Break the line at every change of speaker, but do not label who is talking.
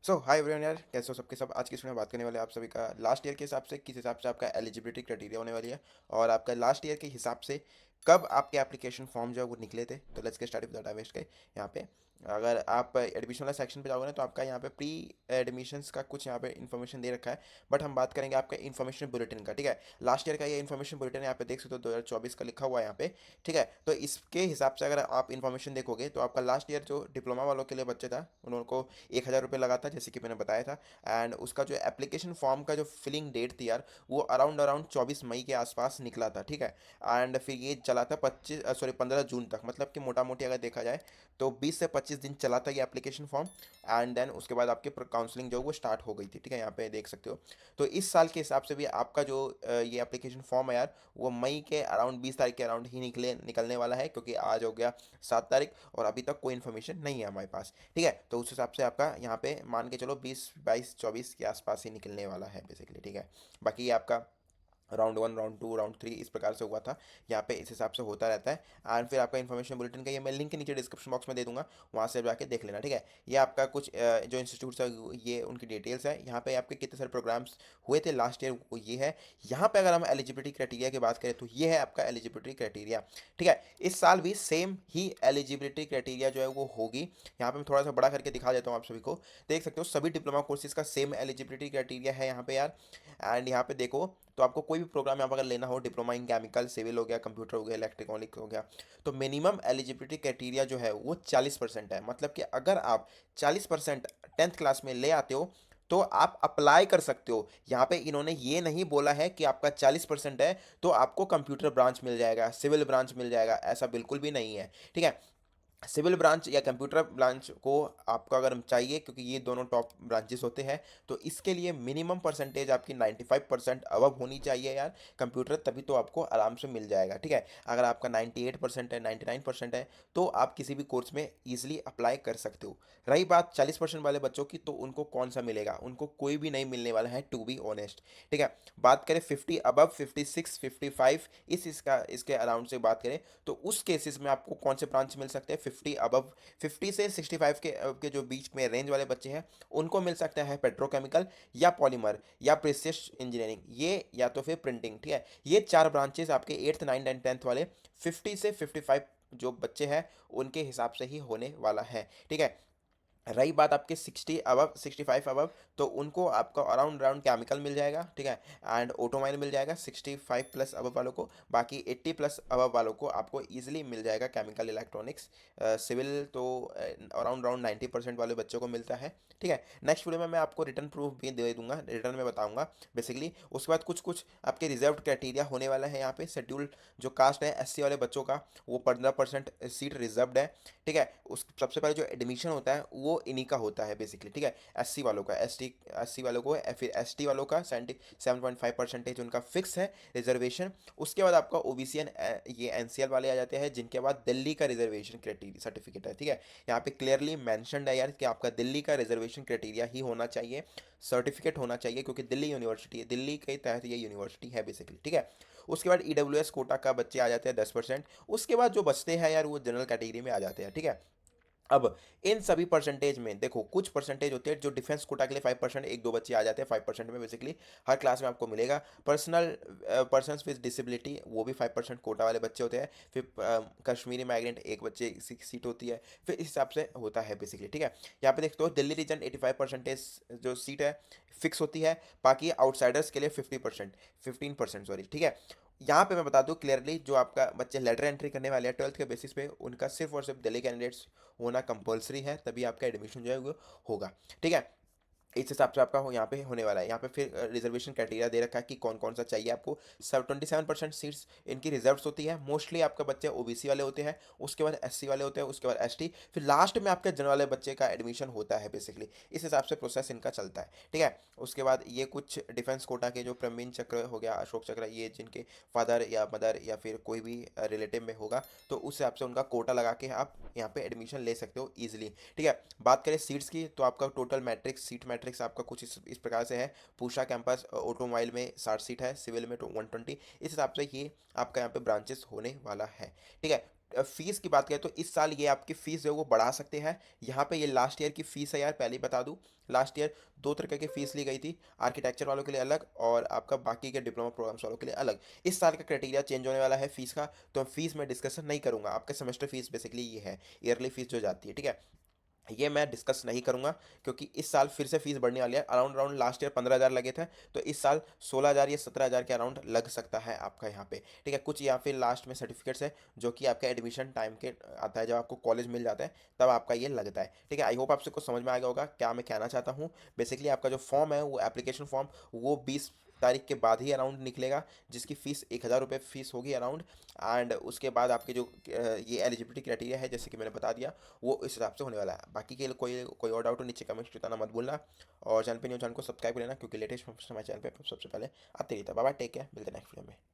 सो hi everyone यार, कैसे हो सबके सब। आज की इसमें बात करने वाले हैं आप सभी का लास्ट ईयर के हिसाब से किस हिसाब से आपका एलिजिबिलिटी क्राइटेरिया होने वाली है, और आपका लास्ट ईयर के हिसाब से कब आपके एप्लीकेशन फॉर्म जो है वो निकले थे। तो let's get start with the west के यहाँ पे। अगर आप एडमिशन वाला सेक्शन पे जाओगे ना, तो आपका यहाँ पे प्री एडमिशन्स का कुछ यहाँ पे इन्फॉर्मेशन दे रखा है। बट हम बात करेंगे आपका इन्फॉर्मेशन बुलेटिन का। ठीक है, लास्ट ईयर का ये इन्फॉर्मेशन बुलेटिन यहाँ पे देख सकते हो, 2024 का लिखा हुआ है यहाँ पे। ठीक है, तो इसके हिसाब से अगर आप इन्फॉर्मेशन देखोगे तो आपका लास्ट ईयर जो डिप्लोमा वालों के लिए बच्चे था, उन लोगों को 1,000 रुपये लगा था, जैसे कि मैंने बताया था। एंड उसका जो एप्लीकेशन फॉर्म का जो फिलिंग डेट थी यार, वो अराउंड अराउंड 24 मई के आसपास निकला था। ठीक है, एंड फिर ये चला था 15 जून तक, मतलब कि मोटा मोटी अगर देखा जाए तो 20 से 25 दिन चला था ये एप्लीकेशन फॉर्म। एंड देन उसके बाद आपके काउंसलिंग जो है वो स्टार्ट हो गई थी। ठीक है, यहाँ पे देख सकते हो। तो इस साल के हिसाब से भी आपका जो ये एप्लीकेशन फॉर्म है यार, वो मई के अराउंड 20 तारीख के अराउंड ही निकलने वाला है, क्योंकि आज हो गया 7 तारीख और अभी तक कोई इन्फॉर्मेशन नहीं है हमारे पास। ठीक है, तो उस हिसाब से आपका यहाँ पे मान के चलो 20, 22, 24 के आसपास ही निकलने वाला है बेसिकली। ठीक है, बाकी ये आपका राउंड 1, राउंड 2, राउंड 3 इस प्रकार से हुआ था। यहाँ पे इस हिसाब से होता रहता है। एंड फिर आपका इन्फॉर्मेशन बुलेटिन का ये मैं लिंक नीचे डिस्क्रिप्शन बॉक्स में दे दूंगा, वहाँ से जाके देख लेना। ठीक है, ये आपका कुछ जो इंस्टीट्यूट्स है ये उनकी डिटेल्स है। यहाँ पे आपके कितने सारे प्रोग्राम्स हुए थे लास्ट ईयर वो ये है। यहाँ पे अगर हम एलिजिबिलिटी क्राइटेरिया की बात करें तो ये है आपका एलिजिबिलिटी क्राइटेरिया। ठीक है, इस साल भी सेम ही एलिजिबिलिटी क्राइटेरिया जो है वो होगी। यहाँ पे मैं थोड़ा सा बड़ा करके दिखा देता हूँ आप सभी को। देख सकते हो सभी डिप्लोमा कोर्सेज का सेम एलिजिबिलिटी क्राइटेरिया है यहाँ पे यार। एंड यहाँ पे देखो, तो आपको कोई भी प्रोग्राम यहाँ पर अगर लेना हो, डिप्लोमा इन केमिकल, सिविल हो गया, कंप्यूटर हो गया, इलेक्ट्रॉनिक हो गया, तो मिनिमम एलिजिबिलिटी क्राइटेरिया जो है वो 40% है। मतलब कि अगर आप 40% 10th क्लास में ले आते हो तो आप अप्लाई कर सकते हो। यहाँ पे इन्होंने ये नहीं बोला है कि आपका 40% है तो आपको कंप्यूटर ब्रांच मिल जाएगा, सिविल ब्रांच मिल जाएगा, ऐसा बिल्कुल भी नहीं है। ठीक है, सिविल ब्रांच या कंप्यूटर ब्रांच को आपको अगर चाहिए, क्योंकि ये दोनों टॉप ब्रांचेस होते हैं, तो इसके लिए मिनिमम परसेंटेज आपकी 95% अबव होनी चाहिए यार कंप्यूटर, तभी तो आपको आराम से मिल जाएगा। ठीक है, अगर आपका 98% है, 99% है, तो आप किसी भी कोर्स में ईजिली अप्लाई कर सकते हो। रही बात 40% वाले बच्चों की, तो उनको कौन सा मिलेगा, उनको कोई भी नहीं मिलने वाला है, टू बी ऑनेस्ट। ठीक है, बात करें 50 अबव, 56, 55 इसका इसके अराउंड से बात करें, तो उस केसेस में आपको कौन से ब्रांच मिल सकते हैं? 50 अबव, 50 से 65 के जो बीच में रेंज वाले बच्चे हैं, उनको मिल सकता है पेट्रोकेमिकल या पॉलीमर या प्रिसिस इंजीनियरिंग, ये या तो फिर प्रिंटिंग। ठीक है, ये चार ब्रांचेस आपके 8th 9th एंड 10th वाले 50 से 55 जो बच्चे हैं उनके हिसाब से ही होने वाला है। ठीक है, रही बात आपके 60 अबव, 65 अबव, तो उनको आपको अराउंड अराउंड केमिकल मिल जाएगा। ठीक है, एंड ऑटोमाइल मिल जाएगा 65 प्लस अबव वालों को। बाकी 80 प्लस अबव वालों को आपको इजीली मिल जाएगा केमिकल, इलेक्ट्रॉनिक्स, सिविल तो अराउंड अराउंड 90% वाले बच्चों को मिलता है। ठीक है, नेक्स्ट वीडियो में मैं आपको रिटर्न प्रूफ भी दे दूंगा, रिटर्न में बताऊंगा बेसिकली। उसके बाद कुछ कुछ आपके रिजर्व क्राइटेरिया होने वाला है यहाँ पे। शेड्यूल जो कास्ट है, एससी वाले बच्चों का, वो 15% सीट रिजर्व्ड है। ठीक है, उस सबसे पहले जो एडमिशन होता है वो इन्हीं का होता है बेसिकली। ठीक है, एससी वालों का, एससी वालों को, फिर एसटी वालों का 77.5% उनका फिक्स है रिजर्वेशन। उसके बाद आपका ओबीसी ये एनसीएल वाले आ जाते हैं, जिनके बाद दिल्ली का रिजर्वेशन क्राइटेरिया सर्टिफिकेट है। ठीक है, यहाँ पे क्लियरली मैंशनड है यार कि आपका दिल्ली का रिजर्वेशन क्राइटेरिया ही होना चाहिए, सर्टिफिकेट होना चाहिए, क्योंकि दिल्ली यूनिवर्सिटी है, दिल्ली के तहत ये यूनिवर्सिटी है बेसिकली। ठीक है, उसके बाद ईडब्ल्यूएस कोटा का बच्चे आ जाते हैं 10%। उसके बाद जो बचते हैं यार वो जनरल कैटेगरी में आ जाते हैं। ठीक है, अब इन सभी परसेंटेज में देखो, कुछ परसेंटेज होते हैं जो डिफेंस कोटा के लिए 5%, एक दो बच्चे आ जाते हैं 5% में बेसिकली हर क्लास में आपको मिलेगा। पर्सनल पर्सन विद डिसेबिलिटी वो भी 5% कोटा वाले बच्चे होते हैं। फिर कश्मीरी माइग्रेंट एक बच्चे की सीट होती है, फिर इस हिसाब से होता है बेसिकली। ठीक है, यहाँ पे देखते हो दिल्ली रीजन 85% जो सीट है फिक्स होती है। बाकी आउटसाइडर्स के लिए 50%, 15% सॉरी। ठीक है, यहाँ पे मैं बता दूं क्लियरली, जो आपका बच्चे लेटर एंट्री करने वाले हैं 12th के बेसिस पे, उनका सिर्फ और सिर्फ दिल्ली कैंडिडेट्स होना कंपलसरी है, तभी आपका एडमिशन जो है वो होगा। ठीक है, इस हिसाब से आपका यहाँ पे होने वाला है। यहाँ पे फिर रिजर्वेशन क्राइटेरिया दे रखा है कि कौन कौन सा चाहिए आपको। सब 27% सीट्स इनकी रिजर्व होती है। मोस्टली आपका बच्चे ओबीसी वाले होते हैं, उसके बाद एससी वाले होते हैं, उसके बाद एसटी, फिर लास्ट में आपके जनरल वाले बच्चे का एडमिशन होता है बेसिकली। इस हिसाब से प्रोसेस इनका चलता है। ठीक है, उसके बाद ये कुछ डिफेंस कोटा के जो प्रवीण चक्र हो गया, अशोक चक्र, ये जिनके फादर या मदर या फिर कोई भी रिलेटिव में होगा, तो उस हिसाब से उनका कोटा लगा के आप यहाँ पे एडमिशन ले सकते हो ईजिली। ठीक है, बात करें सीट्स की, तो आपका टोटल मैट्रिक्स सीट मैट्रिक्स आपका कुछ इस प्रकार से है। पूषा कैंपस ऑटोमोबाइल में 60 सीट है, सिविल में 120। इस हिसाब से ये आपका यहाँ पे ब्रांचेस होने वाला है। ठीक है, फीस की बात करें तो इस साल ये आपकी फीस जो है वो बढ़ा सकते हैं। यहाँ पे ये लास्ट ईयर की फीस है यार, पहले ही बता दूँ। लास्ट ईयर दो तरह की फीस ली गई थी, आर्किटेक्चर वालों के लिए अलग और आपका बाकी के डिप्लोमा प्रोग्राम्स वालों के लिए अलग। इस साल का क्राइटेरिया चेंज होने वाला है फीस का, तो फीस में डिस्कशन नहीं करूंगा। आपका सेमेस्टर फीस बेसिकली ये है, ईयरली फीस जो जाती है, ठीक है, ये मैं डिस्कस नहीं करूंगा। क्योंकि इस साल फिर से फीस बढ़ने वाली है। अराउंड अराउंड लास्ट ईयर 15,000 लगे थे, तो इस साल 16,000 या 17,000 के अराउंड लग सकता है आपका यहाँ पे, ठीक है। कुछ या फिर लास्ट में सर्टिफिकेट्स है जो कि आपका एडमिशन टाइम के आता है, जब आपको कॉलेज मिल जाता है तब आपका ये लगता है, ठीक है। आई होप आपसे कुछ समझ में आ गया होगा क्या मैं कहना चाहता हूँ। बेसिकली आपका जो फॉर्म है वो एप्लीकेशन फॉर्म, वो 20 तारीख के बाद ही अराउंड निकलेगा, जिसकी फ़ीस 1,000 रुपये फ़ीस होगी अराउंड। एंड उसके बाद आपके जो ये एलिजिबिलिटी क्राइटेरिया है, जैसे कि मैंने बता दिया, वो इस हिसाब से होने वाला है। बाकी के लिए कोई कोई और डाउट हो नीचे कमेंट बताना मत भूलना। और चैनल पे न्यू, चैनल को सब्सक्राइब कर लेना, क्योंकि लेटेस्ट हमारे चैनल पे सबसे पहले आते रहता है। बाय बाय, टेक केयर, मिलते हैं नेक्स्ट वीडियो में।